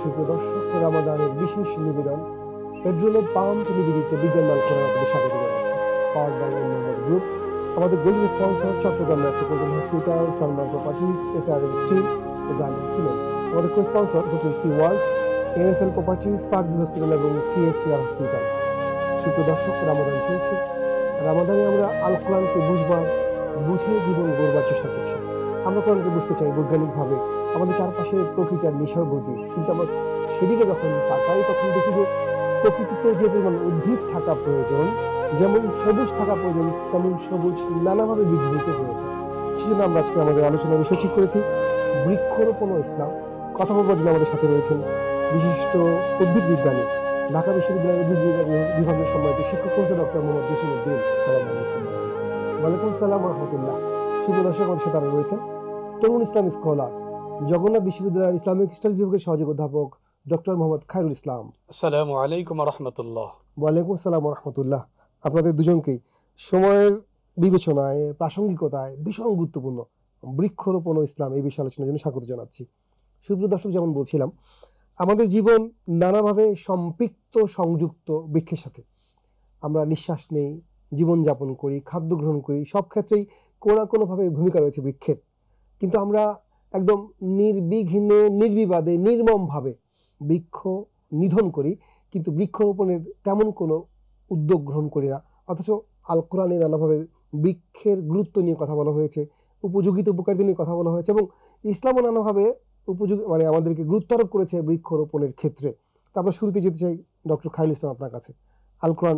সুপ্রিয় দর্শক, রামাদানের বিশেষ নিবেদন পেট্রোল পাম্প নিবেদিত বিজ্ঞান মান করার আপনাদের স্বাগত জানাচ্ছি। Powered by N Mohammad group. আমাদের golden sponsor Chattogram metropolitan hospital, Salman properties, SRM steel ও গান্ধী সিমেন্ট। আমাদের co sponsor hotel Sea World, NFL properties, Parkview hospital এবং সিএসসিআর হসপিটাল। সুপ্রিয় দর্শক, রামাদান চলছে। রামাদানে আমরা আল কোরআনকে বুঝে জীবন গড়বার চেষ্টা করছি। আমরা কোরআনকে বুঝতে চাই বৈজ্ঞানিকভাবে, আমাদের চারপাশের প্রকৃতি আর নিসর্গ দিয়ে। কিন্তু আমরা সেদিকে যখন তাকাই তখন দেখি যে প্রকৃতিতে যে পরিমাণ উদ্ভিদ থাকা প্রয়োজন, যেমন সবুজ থাকা প্রয়োজন, তেমন সবুজ নানাভাবে বিঘ্নিত হয়েছে। সেজন্য আমরা আজকে আমাদের আলোচনার বিষয় ঠিক করেছি বৃক্ষরোপণ ও ইসলাম। কথা বলবার জন্য আমাদের সাথে রয়েছেন বিশিষ্ট উদ্ভিদ বিজ্ঞানী, ঢাকা বিশ্ববিদ্যালয়ের উদ্ভিদ বিভাগের সম্মানিত শিক্ষক প্রফেসর ডক্টর মোহাম্মদ জসিমউদ্দিন। সালাম আলাইকুম। ওয়ালাইকুম আসসালাম রহমতুল্লাহ। সুপ্রদর্শক, আমাদের সাথে আরো রয়েছেন তরুণ ইসলাম স্কলার, জগন্নাথ বিশ্ববিদ্যালয়ের ইসলামিক স্টাডিজ বিভাগের সহযোগী অধ্যাপক ডক্টর মোহাম্মদ খায়রুল ইসলাম। আসসালামু আলাইকুম রহমতুল্লাহ। ওয়ালাইকুম আসসালাম রহমতুল্লাহ। আপনাদের দুজনকেই সময়ের বিবেচনায়, প্রাসঙ্গিকতায় ভীষণ গুরুত্বপূর্ণ বৃক্ষরোপণ ও ইসলাম এই বিষয়ে আলোচনার জন্য স্বাগত জানাচ্ছি। সুপ্রিয় দর্শক, যেমন বলছিলাম, আমাদের জীবন নানাভাবে সম্পৃক্ত, সংযুক্ত বৃক্ষের সাথে। আমরা নিঃশ্বাস নেই, জীবনযাপন করি, খাদ্য গ্রহণ করি, সব ক্ষেত্রেই কোনো না কোনোভাবে ভূমিকা রয়েছে বৃক্ষের। কিন্তু আমরা একদম নির্বিঘ্নে, নির্বিবাদে, নির্মমভাবে বৃক্ষ নিধন করি, কিন্তু বৃক্ষরোপণের তেমন কোনো উদ্যোগ গ্রহণ করি না। অথচ আল কোরআনে নানাভাবে বৃক্ষের গুরুত্ব নিয়ে কথা বলা হয়েছে, উপযোগিতা উপকারিতা নিয়ে কথা বলা হয়েছে, এবং ইসলামও নানাভাবে উপযোগী আমাদেরকে গুরুত্ব আরোপ করেছে বৃক্ষরোপণের ক্ষেত্রে। তো আমরা শুরুতে যেতে চাই ডক্টর খায়রুল ইসলাম আপনার কাছে। আল কোরআন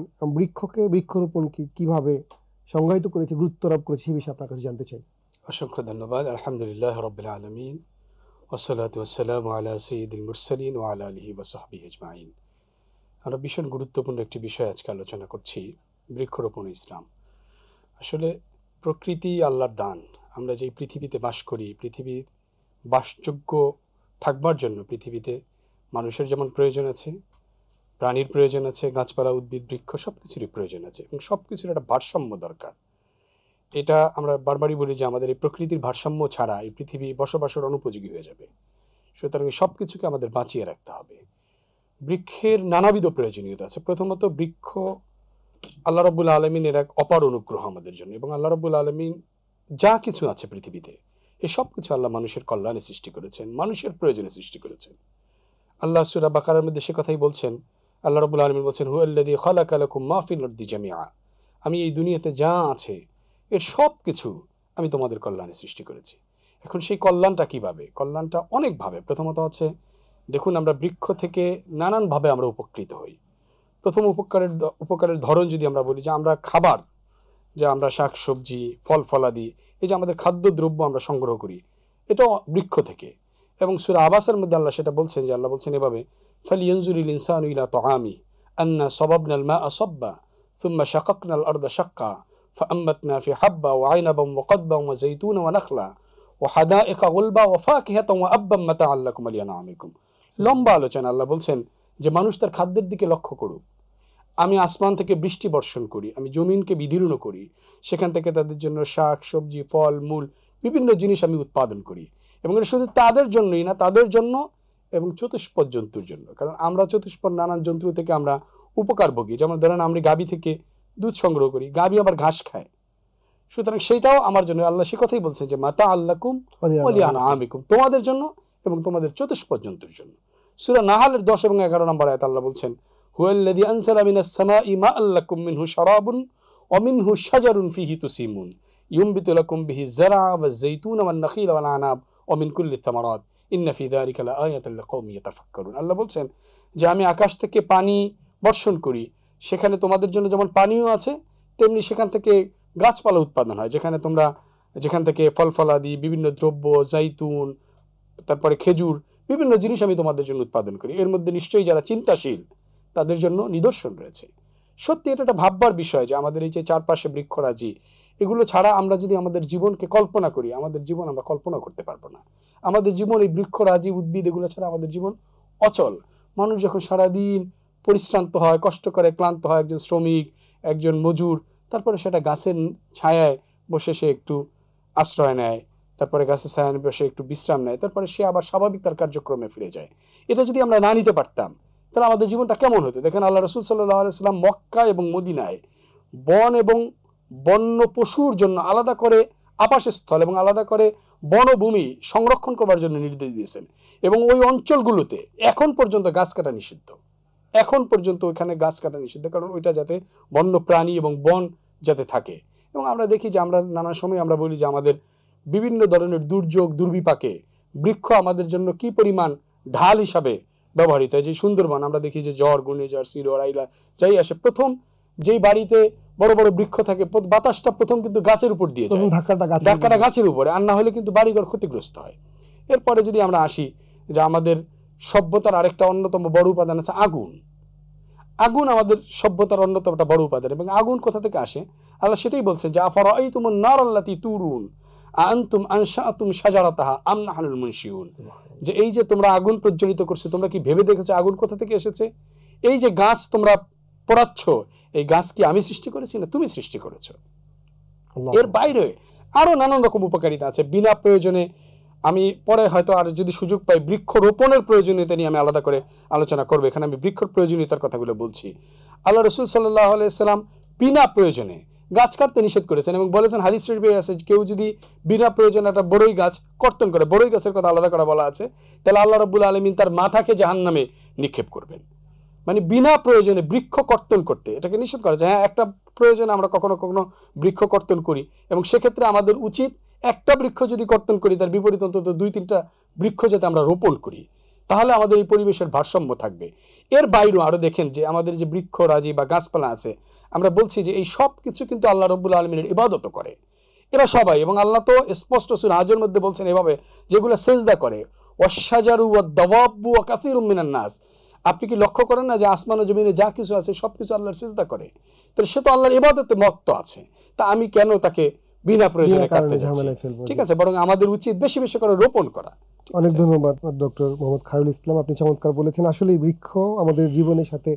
বৃক্ষরোপণকে কিভাবে সংজ্ঞায়িত করেছে, গুরুত্ব আরোপ করেছে, সেই বিষয়ে আপনার কাছে জানতে চাই। অসংখ্য ধন্যবাদ। আলহামদুলিল্লাহ রাব্বিল আলামিন, ওয়াসসালাতু ওয়াসসালামু আলা সাইয়্যিদিল মুরসালিন ওয়া আলা আলিহি ওয়া সাহবিহি আজমাইন। আমরা ভীষণ গুরুত্বপূর্ণ একটি বিষয় আজকে আলোচনা করছি, বৃক্ষরোপণ ইসলাম। আসলে প্রকৃতি আল্লাহর দান। আমরা যেই পৃথিবীতে বাস করি, পৃথিবীর বাসযোগ্য থাকবার জন্য পৃথিবীতে মানুষের যেমন প্রয়োজন আছে, প্রাণীর প্রয়োজন আছে, গাছপালা, উদ্ভিদ, বৃক্ষ সব কিছুরই প্রয়োজন আছে, এবং সব কিছুর একটা ভারসাম্য দরকার। এটা আমরা বারবারই বলি যে আমাদের এই প্রকৃতির ভারসাম্য ছাড়া এই পৃথিবী বসবাসের অনুপযোগী হয়ে যাবে। সুতরাং সব কিছুকে আমাদের বাঁচিয়ে রাখতে হবে। বৃক্ষের নানাবিধ প্রয়োজনীয়তা আছে। প্রথমত, বৃক্ষ আল্লাহ রাব্বুল আলামিনের এক অপার অনুগ্রহ আমাদের জন্য, এবং আল্লাহ রাব্বুল আলামিন যা কিছু আছে পৃথিবীতে, এই সব কিছু আল্লাহ মানুষের কল্যাণে সৃষ্টি করেছেন, মানুষের প্রয়োজনে সৃষ্টি করেছেন। আল্লাহ সূরা বাকারার মধ্যে সে কথাই বলছেন। আল্লাহ রাব্বুল আলামিন বলছেন, হুয়াল্লাযী খালাকা লাকুম মা ফিল আরদি জামিআ, আমি এই দুনিয়াতে যা আছে এর সব কিছু আমি তোমাদের কল্যাণে সৃষ্টি করেছি। এখন সেই কল্যাণটা কীভাবে? কল্যাণটা অনেকভাবে। প্রথমত হচ্ছে, দেখুন, আমরা বৃক্ষ থেকে নানানভাবে আমরা উপকৃত হই। প্রথম উপকারের ধরন যদি আমরা বলি, যে আমরা খাবার, যে আমরা শাক সবজি, ফল ফলাদি, এই যে আমাদের খাদ্যদ্রব্য আমরা সংগ্রহ করি, এটা বৃক্ষ থেকে। এবং সূরা আবাসের মধ্যে আল্লাহ সেটা বলছেন, যে আল্লাহ বলছেন এভাবে, ফালইয়ানজুরিল ইনসানু ইলা তাআমি আন্না সাবাবনাল মাআ সাব্বা সুম্মা শাকাকনাল আরদা শাক্কা فأنبتنا في حبة وعنبا وقضبا وزيتونا ونخلا وحدائق غلبا وفاكهة وأبا متاعا لكم ولأنعامكم। লম্বা আলোচনা। আল্লাহ বলছেন যে মানুষ তার খাদ্যের দিকে লক্ষ্য করুক। আমি আসমান থেকে বৃষ্টি বর্ষণ করি, আমি জমিনকে বিদীর্ণ করি, সেখান থেকে তাদের জন্য শাক সবজি, ফল মূল, বিভিন্ন জিনিস আমি উৎপাদন করি। এবং এটা শুধু তাদের জন্যই না, তাদের জন্য এবং চতুষ্পদ জন্তুর জন্য। কারণ আমরা চতুষ্পদ নানান জন্তু থেকে আমরা উপকার ভোগী। যেমন ধরেন, আমরা গাভী থেকে দুধ সংগ্রহ করি, গাভী আবার ঘাস খায়। সুতরাং সেটাও আমার জন্য। আল্লাহ সে কথাই বলছেন যে মাতা আল্লাকুম ওয়া লিআনআমিকুম, তোমাদের জন্য এবং তোমাদের চতুষ্পদ জন্তুর জন্য। সূরা নাহলের 10 এবং 11 নম্বর আয়াত আল্লাহ বলছেন, হুয়াল্লাযী আনজালা মিনাস সামাই মাআন লাকুম মিনহু শারাবুন ওয়া মিনহু শাজারুন ফীহি তুসিমুন ইউনবিতু লাকুম বিহি যারআ ওয়াজ যায়তুনা ওয়ান নাখীলা ওয়াল আনাব ওয়া মিন কুল্লি থামারাত ইন্না ফী যালিকা লাআয়াতান লিকাওমিন ইয়াতাফাক্কারুন। আল্লাহ বলছেন যে আমি আকাশ থেকে পানি বর্ষণ করি, সেখানে তোমাদের জন্য যেমন পানিও আছে, তেমনি সেখান থেকে গাছপালা উৎপাদন হয়, যেখান থেকে ফল ফলাদি, বিভিন্ন দ্রব্য, জাইতুন, তারপরে খেজুর, বিভিন্ন জিনিস আমি তোমাদের জন্য উৎপাদন করি। এর মধ্যে নিশ্চয়ই যারা চিন্তাশীল তাদের জন্য নিদর্শন রয়েছে। সত্যি এটা একটা ভাববার বিষয় যে আমাদের এই যে চারপাশে বৃক্ষরাজি, এগুলো ছাড়া আমরা যদি আমাদের জীবনকে কল্পনা করি, আমাদের জীবন আমরা কল্পনা করতে পারবো না। আমাদের জীবন এই বৃক্ষরাজি, উদ্ভিদ, এগুলো ছাড়া আমাদের জীবন অচল। মানুষ যখন সারাদিন পরিশ্রান্ত হয়, কষ্ট করে ক্লান্ত হয়, একজন শ্রমিক, একজন মজুর, তারপরে সেটা গাছের ছায়ায় বসে সে একটু আশ্রয় নেয়, তারপরে গাছের ছায়ায় বসে একটু বিশ্রাম নেয়, তারপরে সে আবার স্বাভাবিক তার কার্যক্রমে ফিরে যায়। এটা যদি আমরা না নিতে পারতাম তাহলে আমাদের জীবনটা কেমন হতো? দেখেন আল্লাহ রসুল সাল্লাল্লাহু আলাইহি ওয়াসাল্লাম মক্কা এবং মদিনায় বন এবং বন্য পশুর জন্য আলাদা করে আবাসস্থল এবং আলাদা করে বনভূমি সংরক্ষণ করবার জন্য নির্দেশ দিয়েছেন। এবং ওই অঞ্চলগুলোতে এখন পর্যন্ত গাছ কাটা নিষিদ্ধ, এখন পর্যন্ত ওইখানে গাছ কাটা নিষিদ্ধ, কারণ ওইটা যাতে বন্য প্রাণী এবং বন যাতে থাকে। এবং আমরা দেখি যে আমরা নানা সময় আমরা বলি যে আমাদের বিভিন্ন ধরনের দুর্যোগ দুর্বিপাকে বৃক্ষ আমাদের জন্য কি পরিমাণ ঢাল হিসাবে ব্যবহৃত হয়। যে সুন্দরবন আমরা দেখি যে ঝড় ঘূর্ণিঝড় সিডর আইলা যাই আসে, প্রথম যেই বাড়িতে বড় বড় বৃক্ষ থাকে বাতাসটা প্রথম কিন্তু গাছের উপর দিয়ে যায়, ধাক্কাটা গাছের উপরে, আর না হলে কিন্তু বাড়িঘর ক্ষতিগ্রস্ত হয়। এরপরে যদি আমরা আসি যে আমাদের সভ্যতার আরেকটা অন্যতম বড় উপাদান আছে আগুন। আগুন আমাদের সভ্যতার অন্যতম একটা বড় উপাদান। এবং আগুন কোথা থেকে আসে? আল্লাহ সেটাই বলছেন যে আফারাআইতুমুন নারাল্লাতী তুরুন আনতুম আনশাআতুম শাজারাতাহা আম নাহনুল মুনশিউন, যে এই যে তোমরা আগুন প্রজ্বলিত করছো, তোমরা কি ভেবে দেখেছো আগুন কোথা থেকে এসেছে? এই যে গাছ তোমরা পোড়াচ্ছ, এই গাছ কি আমি সৃষ্টি করেছি না তুমি সৃষ্টি করেছো? এর বাইরে আরো নানান রকম উপকারিতা আছে। বিনা প্রয়োজনে আমি পরে হয়তো আর যদি সুযোগ পাই বৃক্ষ রোপণের প্রয়োজনীয়তা নিয়ে আমি আলাদা করে আলোচনা করবো। এখানে আমি বৃক্ষর প্রয়োজনীয়তার কথাগুলো বলছি। আল্লাহ রসুল সাল্লাল্লাহু আলাইহি সাল্লাম বিনা প্রয়োজনে গাছ কাটতে নিষেধ করেছেন এবং বলেছেন হাদিস শরীফে আছে কেউ যদি বিনা প্রয়োজনে একটা বড়ই গাছ কর্তন করে, বড়ই গাছের কথা আলাদা করা বলা আছে, তাহলে আল্লাহ রাব্বুল আলামিন তার মাথাকে জাহান্নামে নিক্ষেপ করবেন। মানে বিনা প্রয়োজনে বৃক্ষ কর্তন করতে এটাকে নিষেধ করা যায়। হ্যাঁ, একটা প্রয়োজনে আমরা কখনো কখনো বৃক্ষ কর্তন করি এবং সেক্ষেত্রে আমাদের উচিত একটা বৃক্ষ যদি কর্তন করি তার বিপরীত অন্তত 2-3টা বৃক্ষ যাতে আমরা রোপণ করি, তাহলে আমাদের এই পরিবেশের ভারসাম্য থাকবে। এর বাইরেও আরো দেখেন যে আমাদের যে বৃক্ষরাজি বা গাছপালা আছে, আমরা বলছি যে এই সব কিছু কিন্তু আল্লাহ রাব্বুল আলামিনের ইবাদত করে এরা সবাই। এবং আল্লাহ তো স্পষ্ট সূরা হাজর মধ্যে বলছেন এভাবে, যেগুলো সেজদা করে, ওয়াশ-শাজারু ওয়াদ-দাওয়াবু ওয়া কাসীরুম মিনান নাস। আপনি কি লক্ষ্য করেন না যে আসমান ও জমিনে যা কিছু আছে সবকিছু আল্লাহর সিজদা করে? তাহলে সে তো আল্লাহর ইবাদতে মত্ত আছে, তা আমি কেন তাকে বিনা প্রয়োজনে কাটতে যাচ্ছি? ঠিক আছে, বরং আমাদের উচিত বেশি বেশি করে রোপণ করা। অনেক ধন্যবাদ ডক্টর মোহাম্মদ খায়রুল ইসলাম, আপনি চমৎকার বলেছেন। আসলে বৃক্ষ আমাদের জীবনের সাথে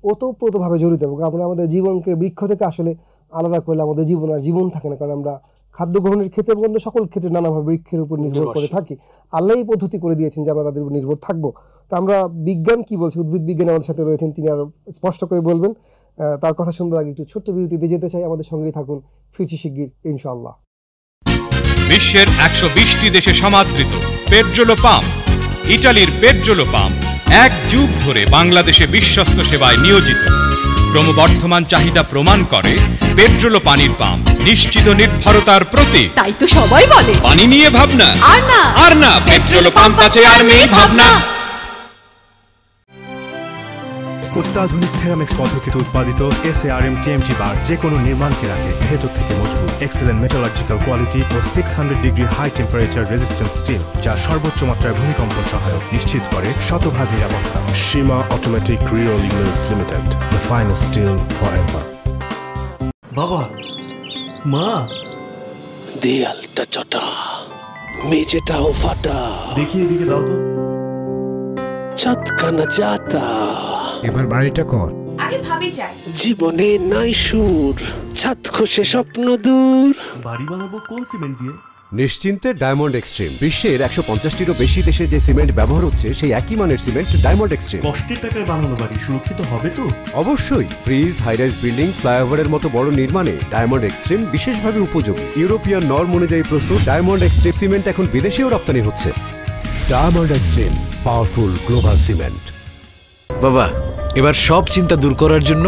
ওতপ্রোতভাবে জড়িত এবং আমরা আমাদের জীবনকে বৃক্ষ থেকে আসলে আলাদা করলে আমাদের জীবন আর জীবন থাকে না, কারণ আমরা খাদ্য গ্রহণের ক্ষেত্রে এবং অন্য সকল ক্ষেত্রে নানাভাবে বৃক্ষের উপর নির্ভর করে থাকি। আল্লাহ এই পদ্ধতি করে দিয়েছেন যে আমরা তাদের উপর নির্ভর থাকবো। তো আমরা বিজ্ঞান কি বলছি, উদ্ভিদ বিজ্ঞান আমাদের সাথে রয়েছেন, তিনি আরো স্পষ্ট করে বলবেন। তার কথা শুনবার আগে একটু ছোট্ট বিরতিতে যেতে চাই, আমাদের সঙ্গেই থাকুন, ফিরছি শিগগির ইনশাআল্লাহ। বিশ্বের 120টি দেশে সমাদৃত পেট্রোলো পাম্প, ইটালির পেট্রোলো পাম্প 1 যুগ ধরে বাংলাদেশে বিশ্বস্ত সেবায় নিয়োজিত। ক্রমবর্ধমান চাহিদা প্রমাণ করে পেট্রোলো পানির পাম্প নিশ্চিত নির্ভরতার প্রতীক। তাই তো সবাই বলে পানি নিয়ে ভাবনা আর না পেট্রোলো পাম্প আছে আর নেই ভাবনা। অত্যাধুনিক থেরামিক্স পদ্ধতিতে উৎপাদিত SARM TMT বার যে কোনো নির্মাণকে রাখে ভেতর থেকে মজবুত। এক্সেলেন্ট মেটালার্জিক্যাল কোয়ালিটি ও 600 degree high temperature resistance steel, যা সর্বোচ্চ মাত্রায় ভূমিকম্পন সহায়ক, নিশ্চিত করে শতভাগ নিরাপত্তা। Seema automatic reroll mills limited, the finest steel for ever. বাবা, মা, দেয়ালটা চটা, মেঝেটাও ফাটা, দেখি এদিকে দাও তো। ছাদখানা যাতা, এবার বাড়িটা কর। আগে ভাবি চাই জীবনে নাই সুর, ছাদ খসে স্বপ্ন দূর। বাড়ি বানাবো কোন সিমেন্ট দিয়ে? নিশ্চিন্তে ডায়মন্ড এক্সট্রিম। বিশ্বের 150টিরও বেশি দেশে যে সিমেন্ট ব্যবহার হচ্ছে সেই একই মানের সিমেন্ট ডায়মন্ড এক্সট্রিম। কষ্টের টাকায় বানানো বাড়ি সুরক্ষিত হবে তো? অবশ্যই। ব্রিজ, হাইরাইজ বিল্ডিং, ফ্লাইওভারের মতো বড় নির্মাণে ডায়মন্ড এক্সট্রিম বিশেষভাবে উপযোগী। ইউরোপিয়ান নর্ম অনুযায়ী প্রস্তুত ডায়মন্ড এক্সট্রিম সিমেন্ট এখন বিদেশেও রপ্তানি হচ্ছে। Diamond extreme, powerful global cement. বাবা, এবার সব চিন্তা দূর করার জন্য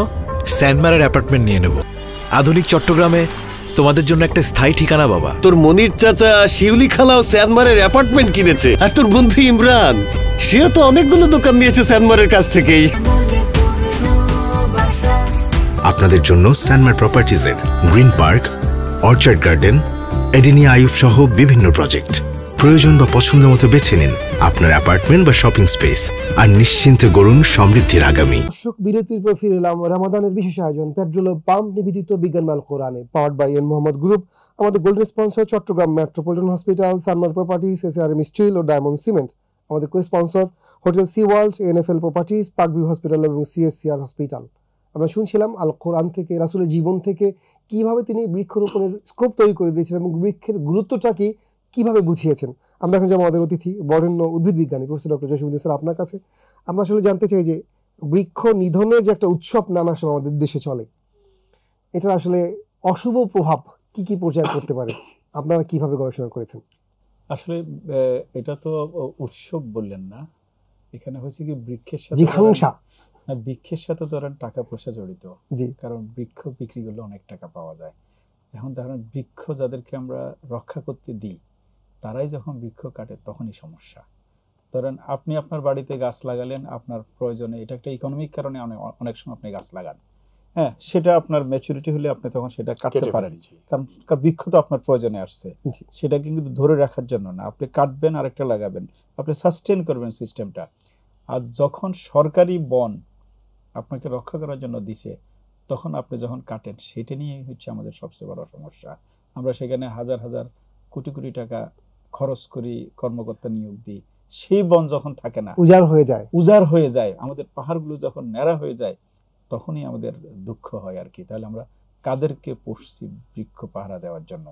স্যান্ডমারের অ্যাপার্টমেন্ট নিয়ে নেব। আধুনিক চট্টগ্রামে তোমাদের জন্য একটা স্থায়ী ঠিকানা। বাবা, তোর মনির চাচা শিউলি খালাও স্যানমারের অ্যাপার্টমেন্ট কিনেছে, আর তোর বন্ধু ইমরান সেও তো অনেকগুলো দোকান নিয়েছে স্যানমারের কাছ থেকেই। আপনাদের জন্য স্যানমার প্রপার্টিজের গ্রিন পার্ক, অর্চার্ড গার্ডেন, এডিনিয়া আইয়ুব সহ বিভিন্ন প্রজেক্ট। প্রয়োজন বা পছন্দ মতো বেছে নিন আপনার অ্যাপার্টমেন্ট বা শপিং স্পেস, আর নিশ্চিন্তে গড়ুন সমৃদ্ধির আগামী। দর্শক, বিরতির পর ফিরে এলাম। রমাদানের বিশেষ আয়োজন পেট্রোলো পাম্প নিবেদিত বিজ্ঞান মাল কোরআনে, powered by N Mohammad group. আমাদের golden sponsor Chattogram metropolitan hospital, Sanmar properties, SARM steel ও ডায়মন্ড সিমেন্ট। আমাদের co sponsor hotel Sea World, NFL properties, Parkview hospital এবং CSCR হসপিটাল। আমরা শুনছিলাম আল কোরআন থেকে, রাসূলের জীবন থেকে কিভাবে তিনি বৃক্ষরোপণের স্কোপ তৈরি করে দিয়েছিলেন এবং বৃক্ষের গুরুত্বটা কি কিভাবে বুঝিয়েছেন? আমরা এখন যেমন আমাদের অতিথি বরেণ্য উদ্ভিদ বিজ্ঞানী প্রফেসর ডক্টর জসিমউদ্দিন স্যার আপনার কাছে আমরা আসলে জানতে চাই যে বৃক্ষ নিধনের যে একটা উৎসব নানা সময় আমাদের দেশে চলে, এটার আসলে অশুভ প্রভাব কি কি পর্যায়ে পড়তে পারে, আপনারা কিভাবে গবেষণা করেছেন? আসলে এটা তো উৎসব বললেন না, এখানে হয়েছে কি বৃক্ষের সাথে বৃক্ষের সাথে ধরেন টাকা পয়সা জড়িত, কারণ বৃক্ষ বিক্রি করলে অনেক টাকা পাওয়া যায়। এখন ধরেন বৃক্ষ যাদেরকে আমরা রক্ষা করতে দিই তারাই যখন বৃক্ষ কাটে তখনই সমস্যা। ধরেন আপনি আপনার বাড়িতে গাছ লাগালেন আপনার প্রয়োজনে, এটা একটা ইকোনমিক কারণে অনেক সময় আপনি গাছ লাগান, হ্যাঁ, সেটা আপনার ম্যাচুরিটি হলে আপনি তখন সেটা কাটতে পারেন, কারণ বৃক্ষ তো আপনার প্রয়োজনে আসছে, সেটা কিন্তু ধরে রাখার জন্য না, আপনি কাটবেন আরেকটা লাগাবেন, আপনি সাস্টেন করবেন সিস্টেমটা। আর যখন সরকারি বন আপনাকে রক্ষা করার জন্য দিছে তখন আপনি যখন কাটেন সেটা নিয়েই হচ্ছে আমাদের সবচেয়ে বড় সমস্যা। আমরা সেখানে হাজার হাজার কোটি কোটি টাকা খরচ করি, কর্মকর্তা নিয়োগ দিই, সেই বন যখন থাকে না, উজাড় হয়ে যায়, আমাদের পাহাড়গুলো যখন ন্যাড়া হয়ে যায় তখনই আমাদের দুঃখ হয় আর কি। তাহলে আমরা কাদেরকে পুষছি বৃক্ষ পাহারা দেওয়ার জন্য?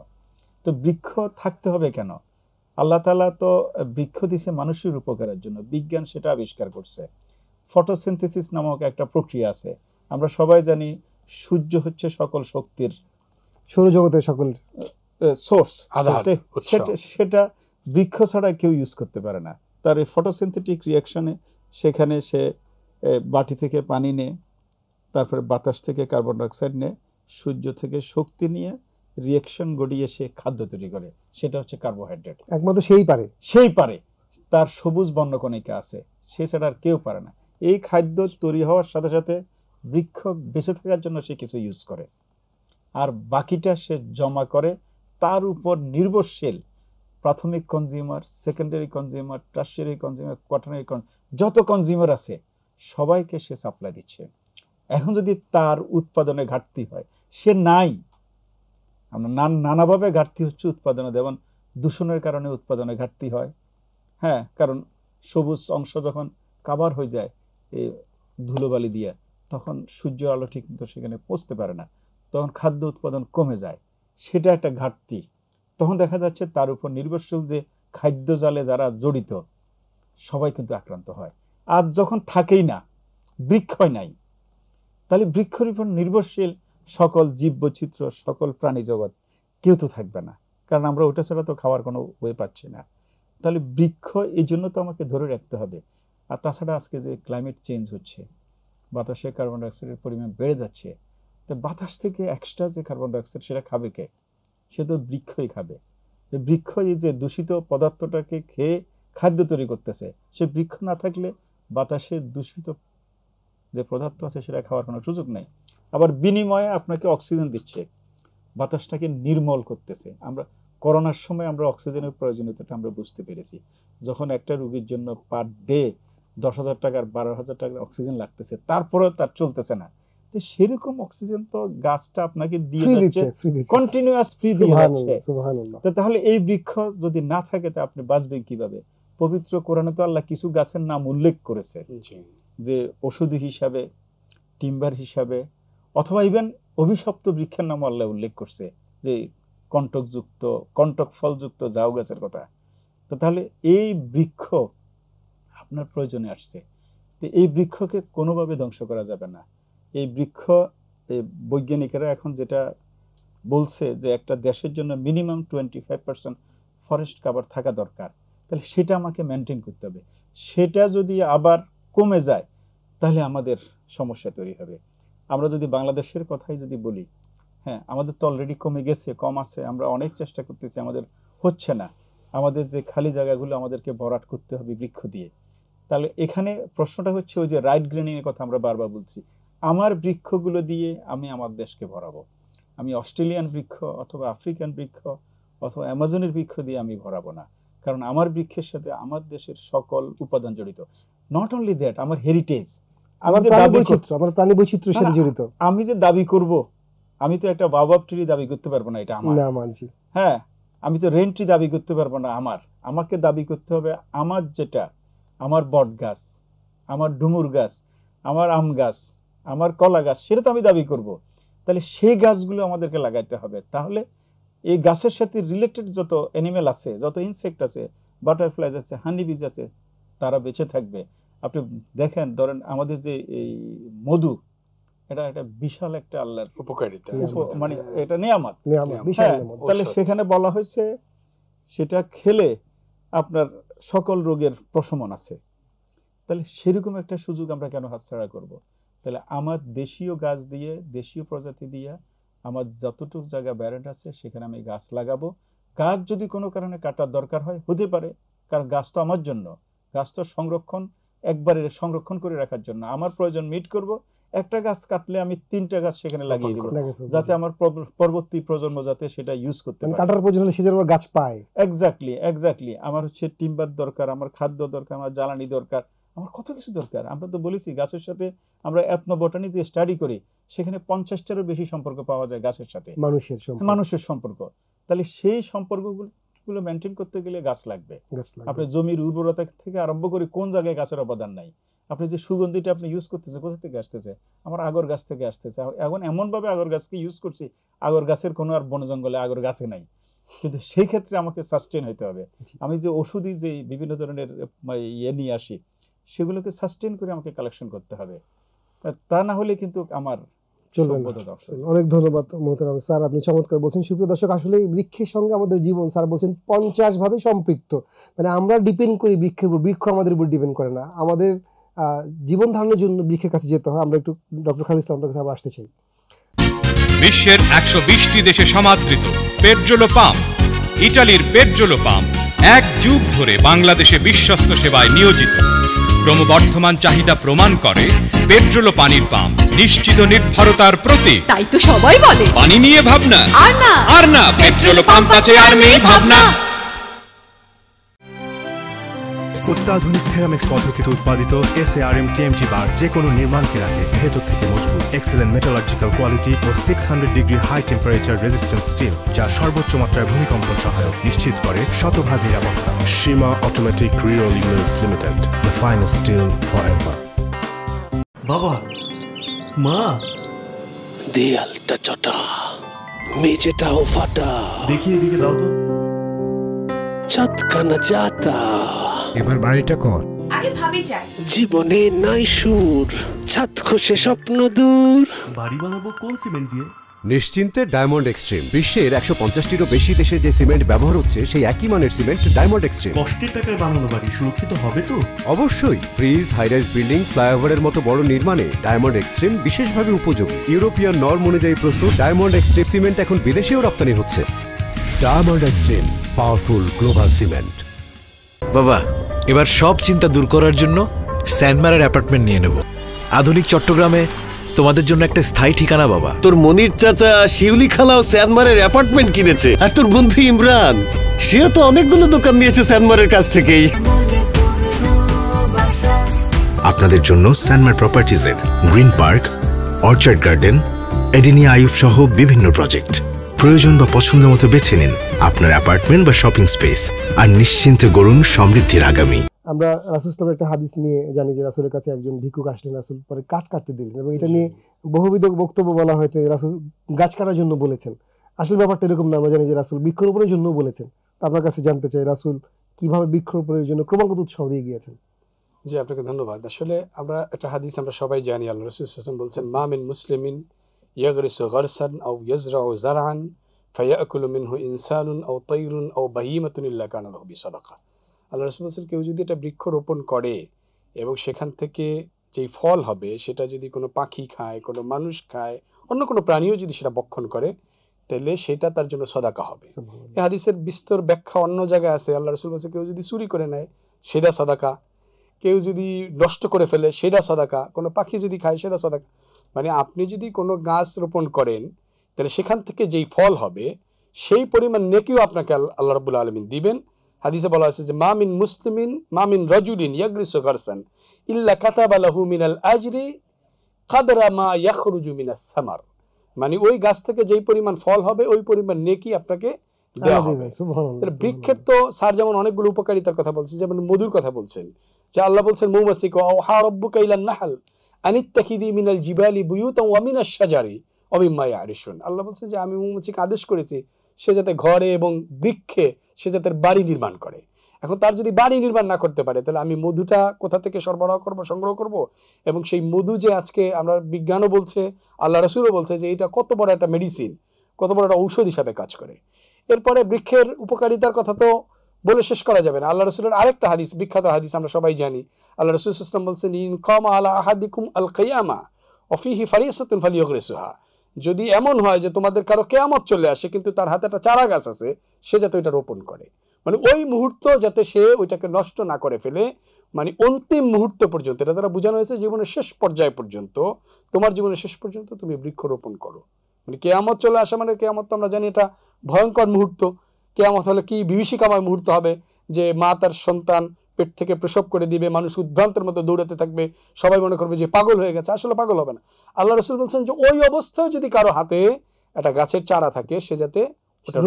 তো বৃক্ষ থাকতে হবে কেন? আল্লাহ তাআলা তো বৃক্ষ দিছে মানুষের উপকারের জন্য, বিজ্ঞান সেটা আবিষ্কার করছে। ফটোসিনথেসিস নামক একটা প্রক্রিয়া আছে, আমরা সবাই জানি সূর্য হচ্ছে সকল শক্তির, সৌরজগতের সকল সোর্স, সেটা বৃক্ষ ছাড়া কেউ ইউজ করতে পারে না। তার এই ফটোসিনথেটিক রিয়াকশনে সেখানে সে বাটি থেকে পানি নেয়, তারপরে বাতাস থেকে কার্বন ডাইঅক্সাইড নেয়, সূর্য থেকে শক্তি নিয়ে রিয়াকশন ঘটিয়ে সে খাদ্য তৈরি করে, সেটা হচ্ছে কার্বোহাইড্রেট। একমাত্র সেই পারে, তার সবুজ বর্ণকণিকা আছে, সে ছাড়া আর কেউ পারে না। এই খাদ্য তৈরি হওয়ার সাথে সাথে বৃক্ষ বেঁচে থাকার জন্য সে কিছু ইউজ করে, আর বাকিটা সে জমা করে, তার উপর নির্ভরশীল প্রাথমিক consumer, secondary consumer, tertiary consumer, quaternary যত কনজিউমার আছে সবাইকে সে সাপ্লাই দিচ্ছে। এখন যদি তার উৎপাদনে ঘাটতি হয়, সে নাই, আমরা নানাভাবে ঘাটতি হচ্ছে উৎপাদনে, যেমন দূষণের কারণে উৎপাদনে ঘাটতি হয়, হ্যাঁ, কারণ সবুজ অংশ যখন কাভার হয়ে যায় এই ধুলোবালি দিয়ে, তখন সূর্য আলো ঠিক মতো সেখানে পৌঁছতে পারে না, তখন খাদ্য উৎপাদন কমে যায়, সেটা একটা ঘাটতি। তখন দেখা যাচ্ছে তার উপর নির্ভরশীল যে খাদ্য জালে যারা জড়িত সবাই কিন্তু আক্রান্ত হয়। আর যখন থাকেই না, বৃক্ষই নাই, তাহলে বৃক্ষের উপর নির্ভরশীল সকল জীববৈচিত্র্য, সকল প্রাণী জগৎ কেউ তো থাকবে না, কারণ আমরা ওটা ছাড়া তো খাওয়ার কোনো ওয়ে পাচ্ছি না। তাহলে বৃক্ষ এই জন্য তো আমাকে ধরে রাখতে হবে। আর তাছাড়া আজকে যে ক্লাইমেট চেঞ্জ হচ্ছে, বাতাসে কার্বন ডাইঅক্সাইডের পরিমাণ বেড়ে যাচ্ছে, তো বাতাস থেকে এক্সট্রা যে কার্বন ডাইঅক্সাইড সেটা খাবে কে? সে তো বৃক্ষই খাবে। বৃক্ষ এই যে দূষিত পদার্থটাকে খেয়ে খাদ্য তৈরি করতেছে, সে বৃক্ষ না থাকলে বাতাসে দূষিত যে পদার্থ আছে সেটা খাওয়ার কোনো সুযোগ নেই। আবার বিনিময়ে আপনাকে অক্সিজেন দিচ্ছে, বাতাসটাকে নির্মল করতেছে। আমরা করোনার সময় আমরা অক্সিজেনের প্রয়োজনীয়তাটা আমরা বুঝতে পেরেছি, যখন একটা রোগীর জন্য পার ডে 10,000 টাকার 12,000 টাকার অক্সিজেন লাগতেছে, তারপরেও তার চলতেছে না। তো সেরকম অক্সিজেন তো গাছটা আপনাকে দিয়ে দিচ্ছে, কন্টিনিউয়াস ফ্রি দিয়ে যাচ্ছে। তো তাহলে এই বৃক্ষ যদি না থাকে তা আপনি বাঁচবেন কিভাবে? পবিত্র কোরআনে তো আল্লাহ কিছু গাছের নাম উল্লেখ করেছে, যে ওষুধি হিসাবে, টিম্বার হিসাবে, অথবা ইভেন অভিশপ্ত বৃক্ষের নাম আল্লাহ উল্লেখ করছে, যে কণ্টক ফলযুক্ত জাউ গাছের কথা। তো তাহলে এই বৃক্ষ আপনার প্রয়োজনে আসছে, তো এই বৃক্ষকে কোনোভাবে ধ্বংস করা যাবে না। এই বৃক্ষ, এই বৈজ্ঞানিকেরা এখন যেটা বলছে যে একটা দেশের জন্য মিনিমাম 25% ফরেস্ট কাভার থাকা দরকার, তাহলে সেটা আমাকে মেনটেন করতে হবে। সেটা যদি আবার কমে যায় তাহলে আমাদের সমস্যা তৈরি হবে। আমরা যদি বাংলাদেশের কথাই যদি বলি, হ্যাঁ, আমাদের তো অলরেডি কমে গেছে, কম আছে, আমরা অনেক চেষ্টা করতেছি, আমাদের হচ্ছে না। আমাদের যে খালি জায়গাগুলো আমাদেরকে ভরাট করতে হবে বৃক্ষ দিয়ে। তাহলে এখানে প্রশ্নটা হচ্ছে ওই যে রাইট গ্রেনিংয়ের কথা আমরা বারবার বলছি, আমার বৃক্ষগুলো দিয়ে আমি আমার দেশকে ভরাবো। আমি অস্ট্রেলিয়ান বৃক্ষ অথবা আফ্রিকান বৃক্ষ অথবা অ্যামাজনের বৃক্ষ দিয়ে আমি ভরাবো না, কারণ আমার বৃক্ষের সাথে আমার দেশের সকল উপাদান জড়িত। নট অনলি দ্যাট, আমার হেরিটেজ, আমার প্রাণী বৈচিত্র্যের সাথে জড়িত। আমি যে দাবি করব, আমি তো একটা বাওবাব ট্রি দাবি করতে পারবো না এটা আমার, হ্যাঁ, আমি তো রেন্ট ট্রি দাবি করতে পারবো না আমার। আমাকে দাবি করতে হবে আমার যেটা, আমার বট গাছ, আমার ডুমুর গাছ, আমার আম গাছ, আমার কলা গাছ, সেটা তো আমি দাবি করব। তাহলে সেই গাছগুলো আমাদেরকে লাগাইতে হবে। তাহলে এই গাছের সাথে রিলেটেড যত অ্যানিমেল আছে, যত ইনসেক্ট আছে, বাটারফ্লাইজ আছে, হানিবিজ আছে, তারা বেঁচে থাকবে। আপনি দেখেন, ধরেন আমাদের যে এই মধু, এটা একটা বিশাল একটা আল্লাহর উপকারিতা, মানে এটা নিয়ামত। হ্যাঁ, তাহলে সেখানে বলা হয়েছে সেটা খেলে আপনার সকল রোগের প্রশমন আছে। তাহলে সেরকম একটা সুযোগ আমরা কেন হাতছাড়া করব? তাহলে আমার দেশীয় গাছ দিয়ে, দেশীয় প্রজাতি দিয়ে আমার যতটুকু জায়গা ব্যারেন্ট আছে সেখানে আমি গাছ লাগাবো। গাছ যদি কোনো কারণে কাটার দরকার হয়, হতে পারে, কারণ গাছ তো আমার জন্য, গাছ তো সংরক্ষণ, একবারে সংরক্ষণ করে রাখার জন্য। আমার প্রয়োজন মিট করব, একটা গাছ কাটলে আমি 3টা গাছ সেখানে লাগিয়ে দিব, যাতে আমার পরবর্তী প্রজন্ম যাতে সেটা ইউজ করতে পারে। কাটার প্রয়োজন হলে সে যেন গাছ পায়। এক্স্যাক্টলি। আমার হচ্ছে টিম্বার দরকার, আমার খাদ্য দরকার, আমার জ্বালানি দরকার, আমার কত কিছু দরকার। আমরা তো বলেছি গাছের সাথে আমরা এথনোবটানি যে স্টাডি করি, সেখানে 50টারও বেশি সম্পর্ক পাওয়া যায় গাছের সাথে, মানুষের সম্পর্ক। তাহলে সেই সম্পর্কগুলো মেনটেন করতে গেলে গাছ লাগবে। আপনার জমির উর্বরতা থেকে আরম্ভ করে কোন জায়গায় গাছের অবদান নাই। আপনি যে সুগন্ধিটা আপনি ইউজ করতেছে, কোথা থেকে আসতেছে? আমার আগর গাছ থেকে আসতেছে। এখন এমনভাবে আগর গাছকে ইউজ করছি, আগর গাছের কোনো আর বন জঙ্গলে আগর গাছে নাই। কিন্তু সেই ক্ষেত্রে আমাকে সাস্টেন হইতে হবে। আমি যে ওষুধি যে বিভিন্ন ধরনের ইয়ে নিয়ে আসি, সেগুলোকে সাস্টেন করে আমাকে কালেকশন করতে হবে। তা না হলে কিন্তু আমার চলবে না। অনেক ধন্যবাদ মোহতারাম স্যার, আপনি চমৎকার বলছেন। সুপ্রিয় দর্শক, আসলে বৃক্ষের সঙ্গে আমাদের জীবন, স্যার বলছেন 50 ভাবে সম্পৃক্ত। মানে আমরা ডিপেন্ড করি বৃক্ষের উপর, বৃক্ষ আমাদের উপর ডিপেন্ড করে না। আমাদের জীবন ধারণের জন্য বৃক্ষের কাছে যেতে হয়। আমরা একটু ডক্টর খালিদ ইসলামের কাছে আবার আসতে চাই। বিশ্বের 120টি দেশে সমাদৃত পেট্রোলো পাম্প, ইটালির পেট্রোলো পাম্প 1 যুগ ধরে বাংলাদেশে বিশ্বস্ত সেবায় নিয়োজিত। ক্রমবর্ধমান চাহিদা প্রমাণ করে পেট্রোলো পানির পাম্প নিশ্চিত নির্ভরতার প্রতীক। তাই তো সবাই বলে পানি নিয়ে ভাবনা আর না পেট্রোলো পাম্প আছে আর নেই ভাবনা। অত্যাধুনিক থেরামিক্স পদ্ধতিতে উৎপাদিত SARM TMT বার যে কোনো নির্মাণকে রাখে ভেতর থেকে মজবুত। এক্সেলেন্ট মেটালার্জিক্যাল কোয়ালিটি ও 600 degree high temperature resistant steel, যা সর্বোচ্চ মাত্রায় ভূমিকম্পন সহায়ক, নিশ্চিত করে শতভাগ নিরাপত্তা। সীমা অটোমেটিক রিও limited limited, the finest steel for ever. বাবা, মা, দেয়ালটা চটা, মেঝেটাও ফাটা, দেখি এদিকে দাও তো। ছাদখানা যাতা, এবার বাড়িটা কর। আগে ভাবি চাই। জীবনে নাই সুর, ছাদ খসে স্বপ্ন দূর। বাড়ি বানাবো কোন সিমেন্ট দিয়ে? নিশ্চিন্তে ডায়মন্ড এক্সট্রিম। বিশ্বের 150টিরও বেশি দেশে যে সিমেন্ট ব্যবহার হচ্ছে, সেই একই মানের সিমেন্ট ডায়মন্ড এক্সট্রিম। কষ্টের টাকায় বানানো বাড়ি সুরক্ষিত হবে তো? অবশ্যই। ব্রিজ, হাইরাইজ বিল্ডিং, ফ্লাইওভারের মতো বড় নির্মাণে ডায়মন্ড এক্সট্রিম বিশেষভাবে উপযোগী। ইউরোপিয়ান নর্ম অনুযায়ী প্রস্তুত ডায়মন্ড এক্সট্রিম সিমেন্ট এখন বিদেশেও রপ্তানি হচ্ছে। Diamond extreme, powerful global cement. বাবা, এবার সব চিন্তা দূর করার জন্য স্যান্ডমারের অ্যাপার্টমেন্ট নিয়ে নেব। আধুনিক চট্টগ্রামে তোমাদের জন্য একটা স্থায়ী ঠিকানা। বাবা, তোর মনির চাচা শিউলি খালাও স্যানমারের অ্যাপার্টমেন্ট কিনেছে, আর তোর বন্ধু ইমরান সেও তো অনেকগুলো দোকান নিয়েছে স্যানমারের কাছ থেকেই। আপনাদের জন্য স্যানমার প্রপার্টিজের গ্রিন পার্ক, অর্চার্ড গার্ডেন, এডিনিয়া আইয়ুব সহ বিভিন্ন প্রজেক্ট। প্রয়োজন বা পছন্দ মতো বেছে নিন আপনার অ্যাপার্টমেন্ট বা শপিং স্পেস, আর নিশ্চিন্তে গড়ুন সমৃদ্ধির আগামী। আমরা রাসূল ইসলামের একটা হাদিস নিয়ে জানি যে রাসূলের কাছে একজন ভিক্ষুক আসলেন, রাসূল পরে কাঠ কাটতে দিলেন, এবং এটা নিয়ে বহুবিধ বক্তব্য বলা হয়েছে। রাসূল গাছ কাটার জন্য বলেছেন, আসলে ব্যাপারটা এরকম না। আমরা জানি যে রাসূল বৃক্ষরোপণের জন্য বলেছেন। আপনার কাছে জানতে চাই, রাসূল কিভাবে বৃক্ষরোপণের জন্য ক্রমাগত উৎসাহ দিয়ে গিয়েছেন? জি, আপনাকে ধন্যবাদ। আসলে আমরা একটা হাদিস আমরা সবাই জানি, আল্লাহ রাসূল সাল্লাল্লাহু আলাইহি ওয়াসাল্লাম বলছেন, মা মিন মুসলিমিন ইয়াগরিসু গারসান আও ইয়াজরাউ জারআন ফায়াকুলু মিনহু ইনসানুন আও তায়রুন আও বাহিমাতুন ইল্লা কানা লাহু বিসাদাকা। আল্লাহ রাসূল বলেছেন, কেউ যদি এটা বৃক্ষ রোপণ করে এবং সেখান থেকে যেই ফল হবে সেটা যদি কোনো পাখি খায়, কোনো মানুষ খায়, অন্য কোনো প্রাণীও যদি সেটা ভক্ষণ করে, তাহলে সেটা তার জন্য সদাকা হবে। এই হাদিসের বিস্তর ব্যাখ্যা অন্য জায়গায় আছে। আল্লাহ রাসূল বলেছেন, কেউ যদি চুরি করে নেয় সেটা সদাকা, কেউ যদি নষ্ট করে ফেলে সেটা সদাকা, কোনো পাখি যদি খায় সেটা সদাকা। মানে আপনি যদি কোনো গাছ রোপণ করেন, তাহলে সেখান থেকে যেই ফল হবে সেই পরিমাণ নেকিও আপনাকে আল্লাহ রাব্বুল আলামিন দিবেন। হাদিসে বলা আছে যে মা মিন রাজুলিন ইয়াগরিসু গারসান ইল্লা কাতাবা লাহু মিনাল আজরি কাদরা মা ইয়াখরুজু মিনাস সামার। মানে ওই গাছ থেকে যেই পরিমাণ ফল হবে ওই পরিমাণ নেকি আপনাকে দেওয়া হবে। তাহলে বৃক্ষের তো স্যার যেমন অনেকগুলো উপকারিতার কথা বলছেন, যেমন মধুর কথা বলছেন, যে আল্লাহ বলছেন মৌমাছিকে আওহা রাব্বুকা ইলান নাহল আনিত্তাখিদি মিনাল জিবালি বুয়ুতান ওয়া মিনাশ শাজারি ওয়া মিম্মা ইয়ারিশুন। আল্লাহ বলছেন যে আমি মৌমাছিকে আদেশ করেছি সে যাতে ঘরে এবং বৃক্ষে সে যাতে বাড়ি নির্মাণ করে। এখন তার যদি বাড়ি নির্মাণ না করতে পারে, তাহলে আমি মধুটা কোথা থেকে সরবরাহ করব, সংগ্রহ করব? এবং সেই মধু যে আজকে আমরা বিজ্ঞানও বলছে, আল্লাহ রসুলও বলছে যে এটা কত বড় একটা মেডিসিন, কত বড় একটা ঔষধ হিসাবে কাজ করে। এরপরে বৃক্ষের উপকারিতার কথা তো বলে শেষ করা যাবে না। আল্লাহ রসুলের আরেকটা হাদিস, বিখ্যাত হাদিস আমরা সবাই জানি, আল্লাহ রসুল ইসলাম বলছেন, ইন কামা আলা আহাদিকুম আল কিয়ামা অফিহি ফারিসাতুন ফালিয়গরিসুহা, যদি এমন হয় যে তোমাদের কারো কিয়ামত চলে আসে কিন্তু তার হাতে একটা চারা গাছ আছে, সে যাতে ওইটা রোপণ করে, মানে ওই মুহূর্ত যাতে সে ওইটাকে নষ্ট না করে ফেলে, মানে অন্তিম মুহূর্ত পর্যন্ত, এটা দ্বারা বোঝানো হয়েছে জীবনের শেষ পর্যায় পর্যন্ত, তোমার জীবনের শেষ পর্যন্ত তুমি বৃক্ষ রোপণ করো। মানে কিয়ামত চলে আসা মানে, কিয়ামত তো আমরা জানি এটা ভয়ঙ্কর মুহূর্ত। কিয়ামত হলে কি বিভীষিকাময় মুহূর্ত হবে, যে মা তার সন্তান পেট থেকে প্রসব করে দিবে, মানুষ উদ্ভ্রান্তের মতো দৌড়াতে থাকবে, সবাই মনে করবে যে পাগল হয়ে গেছে, আসলে পাগল হবে না। আল্লাহ রসুল বলছেন যে ওই অবস্থায় যদি কারো হাতে একটা গাছের চারা থাকে, সে যাতে ওটা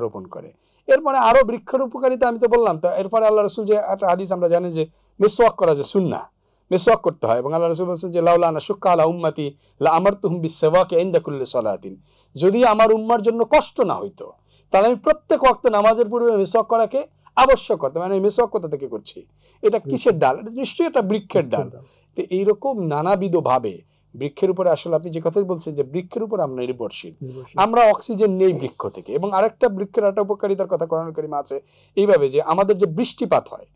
রোপণ করে। এরপরে আরো বৃক্ষের উপকারিতা আমি তো বললাম। তো এরপরে আল্লাহ রসুল যে একটা হাদিস আমরা জানি যে মিসওয়াক করা যে সুন্নাহ, মিসওয়াক করতে হয়, এবং আল্লাহ রসুল বলছেন যে লাউলা আনা শুক্কা আলা উম্মতি লা আমারতুহুম বিসওয়াকি ইনদা কুল্লি সালাতিন, যদি আমার উম্মার জন্য কষ্ট না হইতো তাহলে আমি প্রত্যেক ওয়াক্ত নামাজের পূর্বে মিসওয়াক করাকে আবশ্যক করতাম। মানে মিসওয়াক কোথা থেকে করছি, এটা কিসের ডাল? এটা নিশ্চয়ই একটা বৃক্ষের ডাল। তো এইরকম নানাবিধ ভাবে বৃক্ষের উপরে, আসলে আপনি যে কথাই বলছেন যে বৃক্ষের উপর আমরা নির্ভরশীল, আমরা অক্সিজেন নেই বৃক্ষ থেকে। এবং আরেকটা বৃক্ষের একটা উপকারিতার কথা কোরআন কারীমে আছে এইভাবে, যে আমাদের যে বৃষ্টিপাত হয়,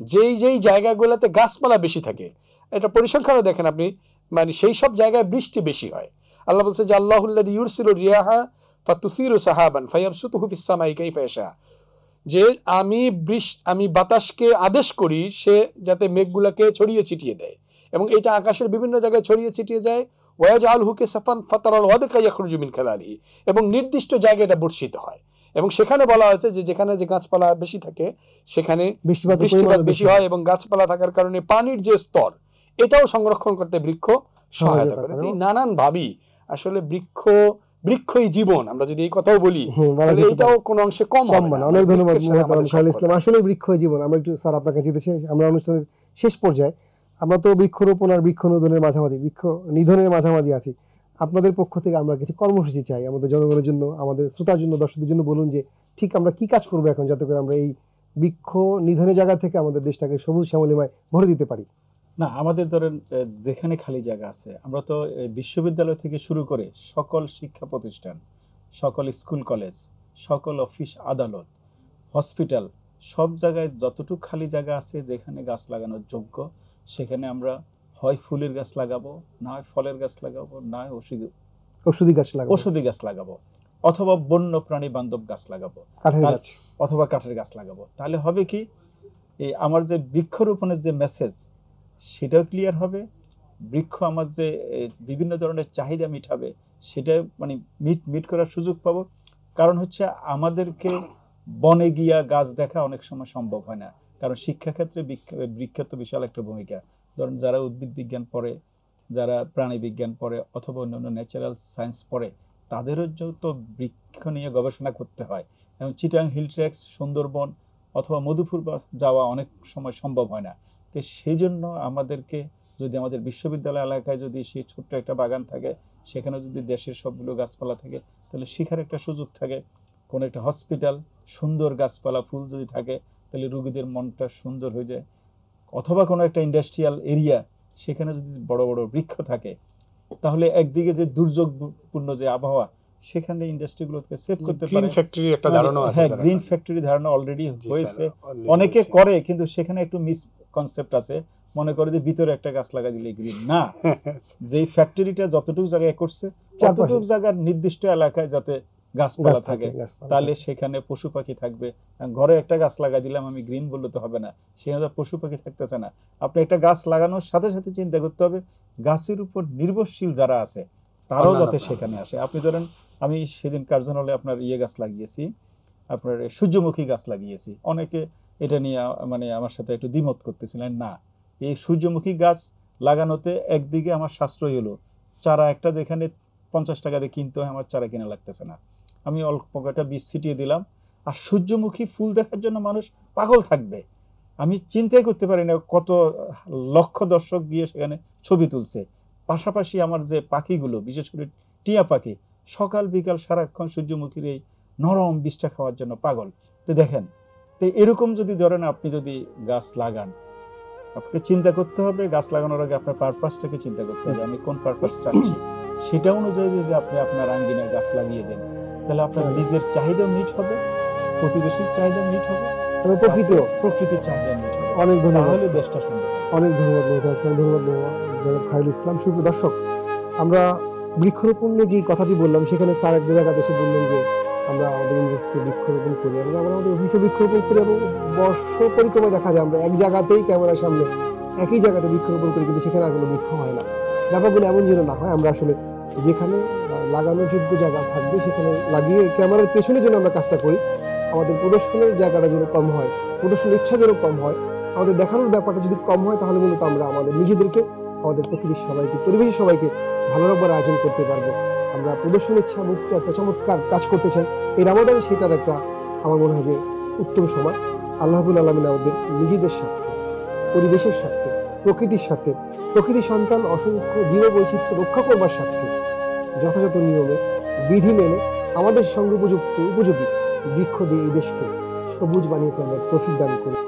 যেই যেই জায়গাগুলোতে গাছপালা বেশি থাকে, এটা পরিসংখ্যানও দেখেন আপনি, মানে সেই সব জায়গায় বৃষ্টি বেশি হয়। আল্লাহ বলছে যে আল্লাহুল্লাযী ইউরসিলুর রিয়াহা ফাতুসিরু সাহাবান ফায়াবসুতুহু ফিস সামাই কাইফা ইয়াশা, যে আমি বাতাসকে আদেশ করি সে যাতে মেঘগুলোকে ছড়িয়ে ছিটিয়ে দেয়, এবং এটা আকাশের বিভিন্ন জায়গায় ছড়িয়ে ছিটিয়ে যায়। ওয়াজআলহু কাসাফান ফাতারাল ওয়াদকা ইয়াখরুজু মিন খালালিহি, এবং নির্দিষ্ট জায়গায় এটা বর্ষিত হয়। এবং সেখানে বলা হয়েছে যে যেখানে যে গাছপালা বেশি থাকে সেখানে বৃষ্টিপাত বেশি হয়, এবং গাছপালা থাকার কারণে পানির যে স্তর এটাও সংরক্ষণ করতে বৃক্ষ সহায়তা করে। এই নানান ভাবেই আসলে বৃক্ষই জীবন, আমরা যদি এই কথাও বলি তাহলে এটাও কোনো অংশে কম হবে না। অনেক ধন্যবাদ মোহাম্মদ শাহুল ইসলাম। আসলে বৃক্ষই জীবন। আমরা একটু স্যার আপনার কাছে যেতে চাই, আমরা অনুষ্ঠানের শেষ পর্যায়ে, আমরা তো বৃক্ষরোপণ আর বৃক্ষ নিধনের মাঝামাঝি আছি। আপনাদের পক্ষ থেকে আমরা কিছু কর্মসূচি চাই আমাদের জনগণের জন্য, আমাদের শ্রোতার জন্য, দর্শকদের জন্য বলুন যে ঠিক আমরা কি কাজ করবো এখন, যাতে করে আমরা এই বৃক্ষ নিধনের জায়গা থেকে আমাদের দেশটাকে সবুজ শ্যামলিমায় ভরে দিতে পারি। না, আমাদের ধরেন যেখানে খালি জায়গা আছে, আমরা তো বিশ্ববিদ্যালয় থেকে শুরু করে সকল শিক্ষা প্রতিষ্ঠান, সকল স্কুল কলেজ, সকল অফিস আদালত, হসপিটাল, সব জায়গায় যতটুকু খালি জায়গা আছে যেখানে গাছ লাগানোর যোগ্য, সেখানে আমরা হয় ফুলের গাছ লাগাবো, না হয় ফলের গাছ লাগাবো, না হয় ওষুধি গাছ লাগাবো, অথবা বন্য প্রাণী বান্ধব গাছ লাগাবো, অথবা কাঠের গাছ লাগাবো। তাহলে হবে কি, এই আমার যে বৃক্ষরোপণের যে মেসেজ সেটাও ক্লিয়ার হবে, বৃক্ষ আমার যে বিভিন্ন ধরনের চাহিদা মিটাবে সেটা মানে মিট করার সুযোগ পাবো। কারণ হচ্ছে আমাদেরকে বনে গিয়া গাছ দেখা অনেক সময় সম্ভব হয় না, কারণ শিক্ষাক্ষেত্রে বৃক্ষের তো বিশাল একটা ভূমিকা। ধরুন যারা উদ্ভিদ বিজ্ঞান পড়ে, যারা প্রাণী বিজ্ঞান পড়ে, অথবা অন্যান্য ন্যাচারাল সায়েন্স পড়ে, তাদেরও তো বৃক্ষ নিয়ে গবেষণা করতে হয়। এবং চিটাং হিল ট্রেক্স, সুন্দরবন অথবা মধুপুর যাওয়া অনেক সময় সম্ভব হয় না। তো সেই জন্য আমাদেরকে যদি আমাদের বিশ্ববিদ্যালয় এলাকায় যদি সেই ছোট্ট একটা বাগান থাকে, সেখানে যদি দেশের সবগুলো গাছপালা থাকে, তাহলে শেখার একটা সুযোগ থাকে। কোনো একটা হসপিটাল, সুন্দর গাছপালা ফুল যদি থাকে, তাহলে রোগীদের মনটা সুন্দর হয়ে যায়। অথবা কোনো একটা ইন্ডাস্ট্রিয়াল এরিয়া, সেখানে যদি বড় বড় বৃক্ষ থাকে, তাহলে একদিকে যে দুর্যোগপূর্ণ যে আবহাওয়া, সেখানে ইন্ডাস্ট্রিগুলোকে সেভ করতে পারে। হ্যাঁ, গ্রিন ফ্যাক্টরি ধারণা অলরেডি হয়েছে, অনেকে করে, কিন্তু সেখানে একটু মিস কনসেপ্ট আছে, মনে করে যে ভিতরে একটা গাছ লাগা দিলে গ্রিন না। যেই ফ্যাক্টরিটা যতটুকু জায়গায় করছে, ততটুকু জায়গার নির্দিষ্ট এলাকায় যাতে গাছপালা থাকে, তাহলে সেখানে পশু পাখি থাকবে। ঘরে একটা গাছ লাগা দিলাম আমি, গ্রিন বললে তো হবে না, সেখানে পশু পাখি থাকতেছে না। আপনি একটা গাছ লাগানোর সাথে সাথে চিন্তা করতে হবে গাছের উপর নির্ভরশীল যারা আছে তারাও যাতে সেখানে আসে। আপনি ধরেন, আমি সেদিন কার্জন হলে আপনার গাছ লাগিয়েছি, আপনার সূর্যমুখী গাছ লাগিয়েছি। অনেকে এটা নিয়ে মানে আমার সাথে একটু দ্বিমত করতেছিলেন। না, এই সূর্যমুখী গাছ লাগানোতে একদিকে আমার সাশ্রয় হলো, চারা একটা যেখানে 50 টাকা দিয়ে কিনতে হয়, আমার চারা কিনা লাগতেছে না, আমি অল্প কয়েকটা বীজ ছিটিয়ে দিলাম। আর সূর্যমুখী ফুল দেখার জন্য মানুষ পাগল থাকবে, আমি চিন্তাই করতে পারি না কত লক্ষ দর্শক গিয়ে সেখানে ছবি তুলছে। পাশাপাশি আমার যে পাখিগুলো, বিশেষ করে টিয়া পাখি, সকাল বিকাল সারাক্ষণ সূর্যমুখীর এই নরম বীজটা খাওয়ার জন্য পাগল। তো দেখেন, তো এরকম যদি ধরেন আপনি যদি গাছ লাগান, আপনাকে চিন্তা করতে হবে গাছ লাগানোর আগে আপনার পারপাসটাকে চিন্তা করতে হবে, আমি কোন পারপাস চাচ্ছি। সেটা অনুযায়ী যদি আপনি আপনার আঙ্গিনায় গাছ লাগিয়ে দেন, তাহলে আপনার নিজের চাহিদা মিট হবে, প্রতিবেশীর চাহিদা মিট হবে, এবং প্রকৃতির চাহিদা মিট হবে। অনেক ধন্যবাদ, তাহলে দেশটা সুন্দর। অনেক ধন্যবাদ ধন্যবাদ জনাব খায়রুল ইসলাম। সুপ্রিয় দর্শক, আমরা বৃক্ষরোপণ নিয়ে যে কথাটি বললাম, সেখানে স্যার এক জায়গাতে এসে বললেন যে আমরা আমাদের ইউনিভার্সিটিতে বৃক্ষরোপণ করি এবং আমরা আমাদের অফিসে বৃক্ষরোপণ করি, এবং বর্ষ পরিক্রমায় দেখা যায় আমরা এক জায়গাতেই ক্যামেরার সামনে একই জায়গাতে বৃক্ষরোপণ করি, কিন্তু সেখানে আর কোনো বৃক্ষ হয় না। ব্যাপারগুলো এমন যেন না হয়, আমরা আসলে যেখানে লাগানোর যোগ্য জায়গা থাকবে সেখানে লাগিয়ে ক্যামেরার পেছনে যেন আমরা কাজটা করি, আমাদের প্রদর্শনের জায়গাটা যেন কম হয়, প্রদর্শনের ইচ্ছা যেন কম হয়, আমাদের দেখানোর ব্যাপারটা যদি কম হয়, তাহলে মূলত আমরা আমাদের নিজেদেরকে, আমাদের প্রকৃতির সবাইকে, পরিবেশের সবাইকে ভালো রাখবার আয়োজন করতে পারবো। আমরা প্রদর্শন ইচ্ছা মুক্ত একটা চমৎকার কাজ করতে চাই। এই রামাদান সেটার একটা আমার মনে হয় যে উত্তম সময়। আল্লাহ রাব্বুল আলামিন আমাদের নিজেদের স্বার্থে, পরিবেশের স্বার্থে, প্রকৃতির স্বার্থে, প্রকৃতি সন্তান অসংখ্য জীববৈচিত্র্য রক্ষা করবার স্বার্থে যথাযথ নিয়মে বিধি মেনে আমাদের সঙ্গে উপযোগী বৃক্ষ দিয়ে এই দেশকে সবুজ বানিয়ে ফেলবার তৌফিক দান করুন।